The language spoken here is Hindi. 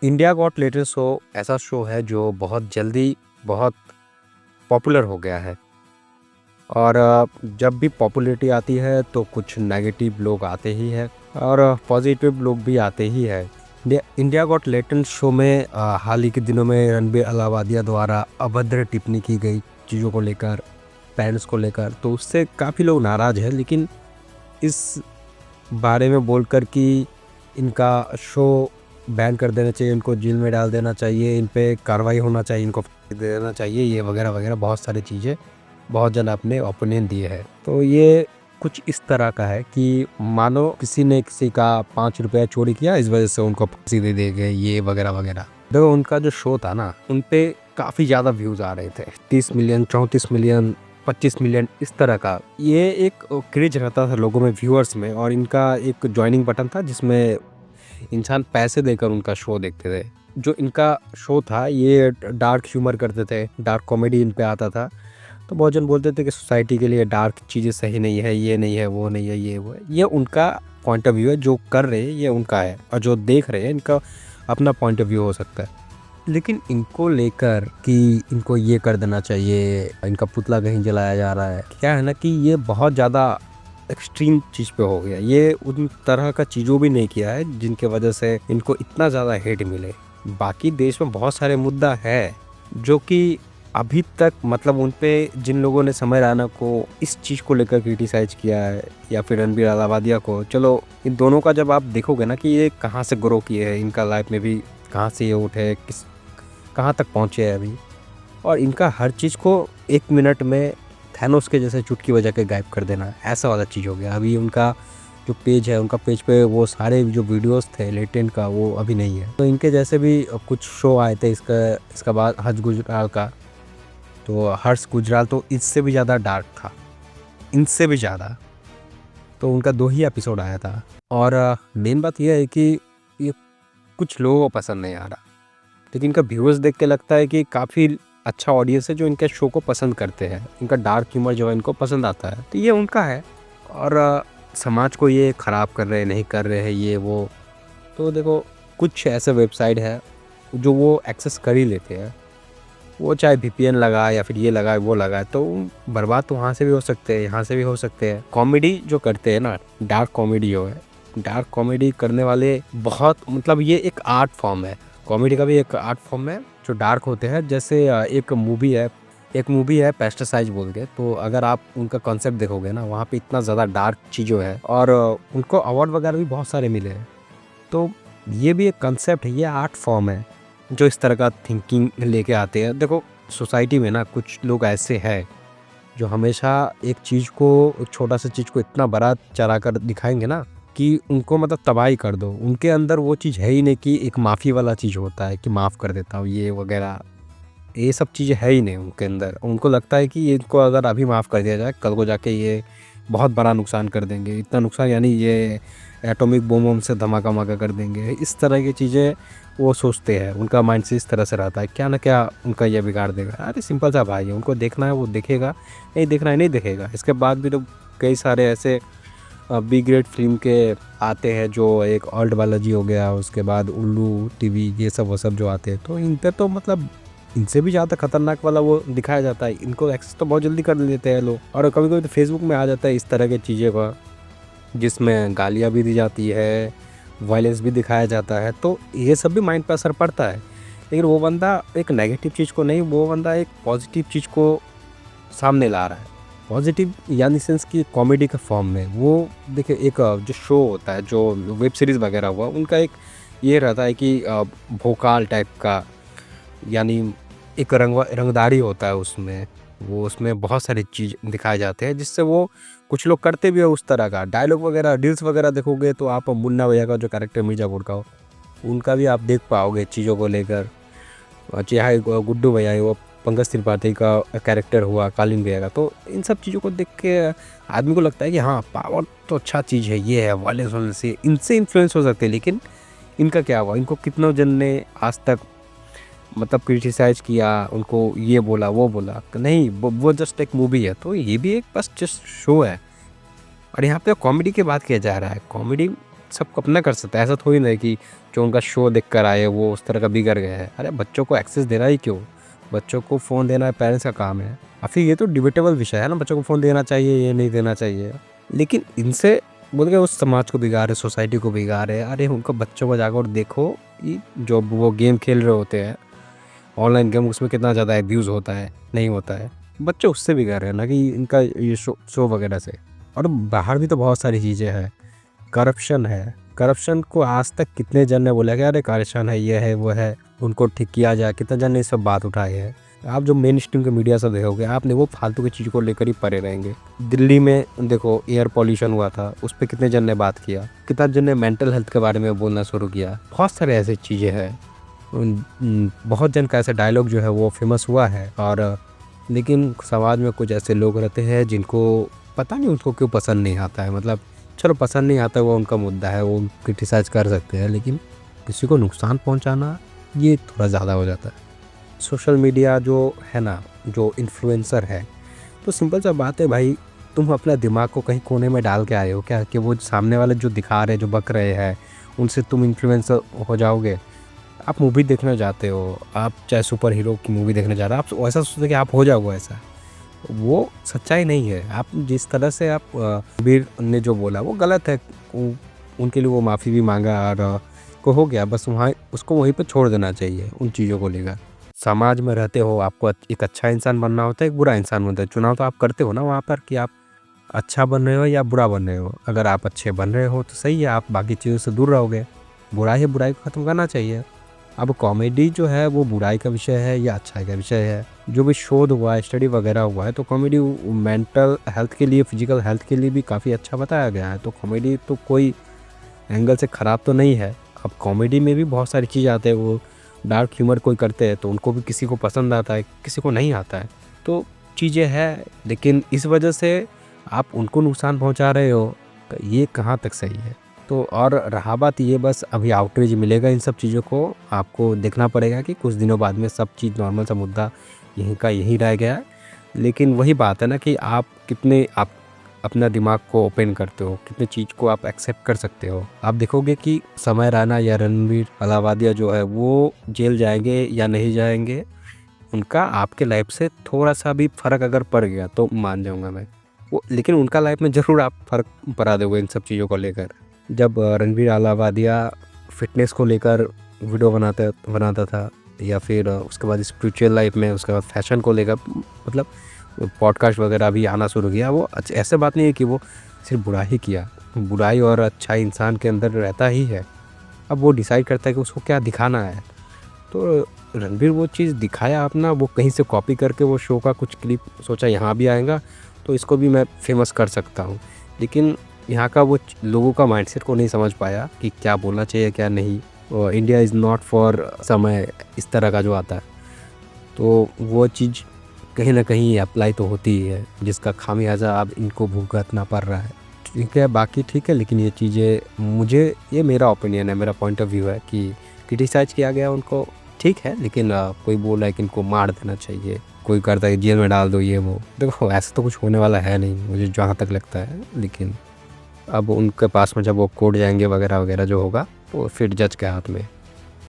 इंडिया गॉट टैलेंट शो ऐसा शो है जो बहुत जल्दी बहुत पॉपुलर हो गया है। और जब भी पॉपुलैरिटी आती है तो कुछ नेगेटिव लोग आते ही हैं और पॉजिटिव लोग भी आते ही हैं। इंडिया गॉट टैलेंट शो में हाल ही के दिनों में रणबीर अलाहाबादिया द्वारा अभद्र टिप्पणी की गई चीज़ों को लेकर, पेरेंट्स को लेकर, तो उससे काफ़ी लोग नाराज़ हैं। लेकिन इस बारे में बोलकर कि इनका शो बैन कर देना चाहिए, इनको जेल में डाल देना चाहिए, इन पे कार्रवाई होना चाहिए, इनको फांसी दे देना चाहिए, ये वगैरह वगैरह बहुत सारी चीज़ें बहुत जन अपने ओपिनियन दिए हैं। तो ये कुछ इस तरह का है कि मानो किसी ने किसी का 5 रुपया चोरी किया, इस वजह से उनको फांसी दे दी गई, ये वगैरह वगैरह। देखो उनका जो शो था ना, उन पे काफ़ी ज़्यादा व्यूज़ आ रहे थे, 30 मिलियन, 34 मिलियन, 25 मिलियन, इस तरह का। ये एक क्रेज रहता था लोगों में, व्यूअर्स में, और इनका एक ज्वाइनिंग बटन था जिसमें इंसान पैसे देकर उनका शो देखते थे। जो इनका शो था ये डार्क ह्यूमर करते थे, डार्क कॉमेडी इन पे आता था। तो बहुत जन बोलते थे कि सोसाइटी के लिए डार्क चीज़ें सही नहीं है, ये नहीं है, वो नहीं है, ये वो है। ये उनका पॉइंट ऑफ व्यू है, जो कर रहे हैं ये उनका है, और जो देख रहे हैं इनका अपना पॉइंट ऑफ व्यू हो सकता है। लेकिन इनको लेकर कि इनको ये कर देना चाहिए, इनका पुतला कहीं जलाया जा रहा है, क्या है ना कि ये बहुत ज़्यादा एक्सट्रीम चीज़ पे हो गया। ये उन तरह का चीज़ों भी नहीं किया है जिनके वजह से इनको इतना ज़्यादा हेट मिले। बाकी देश में बहुत सारे मुद्दा है जो कि अभी तक मतलब उन पे जिन लोगों ने समय रैना को इस चीज़ को लेकर क्रिटिसाइज किया है, या फिर रणबीर अलाहाबादिया को, चलो इन दोनों का जब आप देखोगे ना कि ये कहाँ से ग्रो किए हैं, इनका लाइफ में भी कहाँ से ये उठे, किस कहाँ तक पहुँचे हैं अभी, और इनका हर चीज़ को 1 मिनट में थैनोस के जैसे चुटकी बजा के गायब कर देना, ऐसा वाला चीज़ हो गया। अभी उनका जो पेज है, उनका पेज पे वो सारे जो वीडियोस थे लेटेंट का, वो अभी नहीं है। तो इनके जैसे भी कुछ शो आए थे, इसका बाद हर्ष गुजराल का। तो हर्ष गुजराल तो इससे भी ज़्यादा डार्क था, इनसे भी ज़्यादा। तो उनका 2 ही एपिसोड आया था। और मेन बात यह है कि ये कुछ लोगों को पसंद नहीं आ रहा, लेकिन इनका व्यूअर्स देख के लगता है कि काफ़ी अच्छा ऑडियंस है जो इनके शो को पसंद करते हैं, इनका डार्क ह्यूमर जो है इनको पसंद आता है, तो ये उनका है। और समाज को ये ख़राब कर रहे हैं, नहीं कर रहे हैं, ये वो। तो देखो कुछ ऐसे वेबसाइट है जो वो एक्सेस कर ही लेते हैं, वो चाहे VPN लगाए या फिर ये लगाए वो लगाए, तो बर्बाद तो वहाँ से भी हो सकते हैं, यहाँ से भी हो सकते हैं। कॉमेडी जो करते हैं ना, डार्क कॉमेडी जो है, डार्क कॉमेडी करने वाले बहुत, मतलब ये एक आर्ट फॉर्म है, कॉमेडी का भी एक आर्ट फॉर्म है जो डार्क होते हैं। जैसे एक मूवी है पेस्टिसाइड बोल के, तो अगर आप उनका कॉन्सेप्ट देखोगे ना, वहाँ पे इतना ज़्यादा डार्क चीज़ें है, और उनको अवार्ड वगैरह भी बहुत सारे मिले हैं। तो ये भी एक कंसेप्ट है, ये आर्ट फॉर्म है जो इस तरह का थिंकिंग लेके आते हैं। देखो सोसाइटी में ना कुछ लोग ऐसे हैं जो हमेशा एक चीज़ को, एक छोटा सा चीज़ को इतना बड़ा चढ़ा कर दिखाएंगे ना कि उनको मतलब तबाही कर दो। उनके अंदर वो चीज़ है ही नहीं कि एक माफ़ी वाला चीज़ होता है कि माफ़ कर देता हूँ, ये वगैरह, ये सब चीज़ें है ही नहीं उनके अंदर। उनको लगता है कि इनको अगर अभी माफ़ कर दिया जाए, कल को जाके ये बहुत बड़ा नुकसान कर देंगे, इतना नुकसान यानी ये एटॉमिक बम से धमाका वमाका कर देंगे। इस तरह की चीज़ें वो सोचते हैं, उनका माइंड से इस तरह से रहता है, क्या ना क्या उनका ये बिगाड़ देगा। अरे सिंपल सा भाई है, उनको देखना है वो देखेगा, नहीं देखना है नहीं देखेगा। इसके बाद भी तो कई सारे ऐसे बी ग्रेड फिल्म के आते हैं, जो एक ओल्ड बालाजी हो गया, उसके बाद उल्लू टीवी, ये सब वो सब जो आते हैं, तो इन पर तो मतलब इनसे भी ज़्यादा खतरनाक वाला वो दिखाया जाता है। इनको एक्सेस तो बहुत जल्दी कर लेते हैं लोग, और कभी कभी तो फेसबुक में आ जाता है इस तरह की चीज़ें का, जिसमें गालियाँ भी दी जाती है, वायलेंस भी दिखाया जाता है। तो ये सब भी माइंड पर असर पड़ता है। लेकिन वो बंदा एक नेगेटिव चीज़ को नहीं, वो बंदा एक पॉजिटिव चीज़ को सामने ला रहा है, पॉजिटिव यानी सेंस की कॉमेडी के फॉर्म में। वो देखिए एक जो शो होता है, जो वेब सीरीज़ वगैरह हुआ, उनका एक ये रहता है कि भोकाल टाइप का, यानी एक रंगदारी होता है उसमें, वो उसमें बहुत सारी चीज़ दिखाए जाते हैं, जिससे वो कुछ लोग करते भी है उस तरह का डायलॉग वगैरह। रील्स वगैरह देखोगे तो आप मुन्ना भैया का जो कैरेक्टर मिर्ज़ापुर का हो, उनका भी आप देख पाओगे चीज़ों को लेकर। चाहे गुड्डू भैया है, वो पंकज त्रिपाठी का कैरेक्टर हुआ, कालीन भैया का, तो इन सब चीज़ों को देख के आदमी को लगता है कि हाँ पावर तो अच्छा चीज़ है, ये है वायलेंस होने से इनसे इन्फ्लुएंस हो सकते हैं। लेकिन इनका क्या हुआ, इनको कितनों जन ने आज तक मतलब क्रिटिसाइज किया, उनको ये बोला वो बोला, तो नहीं, वो जस्ट एक मूवी है, तो ये भी एक बस जस्ट शो है। और यहाँ पे कॉमेडी की बात किया जा रहा है, कॉमेडी सब अपना कर सकता है। ऐसा थोड़ी ना है कि जो उनका शो देख कर आए वो उस तरह का बिगड़ गया है। अरे बच्चों को एक्सेस देना ही क्यों? बच्चों को फ़ोन देना पेरेंट्स का काम है। फिर ये तो डिबेटेबल विषय है ना, बच्चों को फ़ोन देना चाहिए, ये नहीं देना चाहिए। लेकिन इनसे बोल के उस समाज को बिगाड़ रहे, सोसाइटी को बिगाड़ रहे। अरे उनको बच्चों को जाकर देखो कि जो वो गेम खेल रहे होते हैं, ऑनलाइन गेम, उसमें कितना ज़्यादा एब्यूज़ होता है, नहीं होता है। बच्चे उससे बिगड़ रहे हैं ना कि इनका ये शो वगैरह से। और बाहर भी तो बहुत सारी चीज़ें हैं। करप्शन है, करप्शन को आज तक कितने जन ने बोला कि अरे करप्शन है, ये है, वो है, उनको ठीक किया जाए। कितने जन ने सब बात उठाए हैं। आप जो मेन स्ट्रीम के मीडिया सब देखोगे, आपने वो फालतू की चीज़ को लेकर ही पड़े रहेंगे। दिल्ली में देखो एयर पॉल्यूशन हुआ था, उस पर कितने जन ने बात किया, कितना जन ने मेंटल हेल्थ के बारे में बोलना शुरू किया। बहुत सारे ऐसे चीज़ें हैं। बहुत जन का ऐसा डायलॉग जो है वो फेमस हुआ है। और लेकिन समाज में कुछ ऐसे लोग रहते हैं जिनको पता नहीं उनको क्यों पसंद नहीं आता है। मतलब चलो पसंद नहीं आता, वो उनका मुद्दा है, वो क्रिटिसाइज कर सकते हैं, लेकिन किसी को नुकसान पहुंचाना ये थोड़ा ज़्यादा हो जाता है। सोशल मीडिया जो है ना, जो इन्फ्लुएंसर है, तो सिंपल सा बात है भाई, तुम अपना दिमाग को कहीं कोने में डाल के आए हो क्या कि वो सामने वाले जो दिखा रहे हैं, जो बक रहे हैं, उनसे तुम इन्फ्लुएंसर हो जाओगे? आप मूवी देखने जाते हो, आप चाहे सुपर हीरो की मूवी देखने जा रहे हो, आप ऐसा सोचते कि आप हो जाओगे ऐसा, वो सच्चाई नहीं है। आप जिस तरह से आप कबीर ने जो बोला वो गलत है। उनके लिए वो माफ़ी भी मांगा और को हो गया, बस वहाँ उसको वहीं पे छोड़ देना चाहिए उन चीज़ों को लेकर। समाज में रहते हो, आपको एक अच्छा इंसान बनना होता है, एक बुरा इंसान बनता है। चुनाव तो आप करते हो ना वहाँ पर कि आप अच्छा बन रहे हो या बुरा बन रहे हो। अगर आप अच्छे बन रहे हो तो सही है, आप बाकी चीज़ों से दूर रहोगे। बुराई है, बुराई को ख़त्म करना चाहिए। अब कॉमेडी जो है वो बुराई का विषय है या अच्छाई का विषय है? जो भी शोध हुआ है, स्टडी वगैरह हुआ है, तो कॉमेडी मेंटल हेल्थ के लिए, फिजिकल हेल्थ के लिए भी काफ़ी अच्छा बताया गया है। तो कॉमेडी तो कोई एंगल से ख़राब तो नहीं है। अब कॉमेडी में भी बहुत सारी चीज़ आते हैं। वो डार्क ह्यूमर कोई करते हैं तो उनको भी किसी को पसंद आता है, किसी को नहीं आता है। तो चीज़ें हैं, लेकिन इस वजह से आप उनको नुकसान पहुंचा रहे हो, तो ये कहाँ तक सही है? तो और रहा बात ये, बस अभी आउटरीच मिलेगा इन सब चीज़ों को, आपको देखना पड़ेगा कि कुछ दिनों बाद में सब चीज़ नॉर्मल सा मुद्दा यहीं का यहीं रह गया है। लेकिन वही बात है ना कि आप कितने आप अपना दिमाग को ओपन करते हो, कितने चीज़ को आप एक्सेप्ट कर सकते हो। आप देखोगे कि समय रैना या रणवीर अलाहाबादिया जो है वो जेल जाएंगे या नहीं जाएंगे, उनका आपके लाइफ से थोड़ा सा भी फ़र्क अगर पड़ गया तो मान जाऊँगा मैं वो। लेकिन उनका लाइफ में ज़रूर आप फ़र्क पड़ा दोगे इन सब चीज़ों को लेकर। जब रणवीर अलाहाबादिया फ़िटनेस को लेकर वीडियो बनाता था, या फिर उसके बाद स्पिरिचुअल लाइफ में, उसके बाद फैशन को लेकर, मतलब पॉडकास्ट वगैरह भी आना शुरू किया। वो ऐसे बात नहीं है कि वो सिर्फ बुरा ही किया, बुराई और अच्छा इंसान के अंदर रहता ही है। अब वो डिसाइड करता है कि उसको क्या दिखाना है। तो रणवीर वो चीज़ दिखाया अपना, वो कहीं से कॉपी करके वो शो का कुछ क्लिप सोचा यहाँ भी आएगा तो इसको भी मैं फेमस कर सकता हूँ। लेकिन यहाँ का वो लोगों का माइंडसेट को नहीं समझ पाया कि क्या बोलना चाहिए क्या नहीं। और इंडिया इज़ नॉट फॉर समय इस तरह का जो आता है, तो वो चीज़ कहीं ना कहीं अप्लाई तो होती ही है, जिसका खामियाजा अब इनको भुगतना पड़ रहा है। ठीक है, बाकी ठीक है, लेकिन ये चीज़ें मुझे, ये मेरा ओपिनियन है, मेरा पॉइंट ऑफ व्यू है कि क्रिटिसाइज किया गया उनको, ठीक है। लेकिन कोई बोल रहा है कि इनको मार देना चाहिए, कोई करता है जेल में डाल दो, ये वो, देखो ऐसा तो कुछ होने वाला है नहीं मुझे जहाँ तक लगता है। लेकिन अब उनके पास में जब वो कोर्ट जाएंगे वगैरह वगैरह जो होगा, तो फिर जज के हाथ में।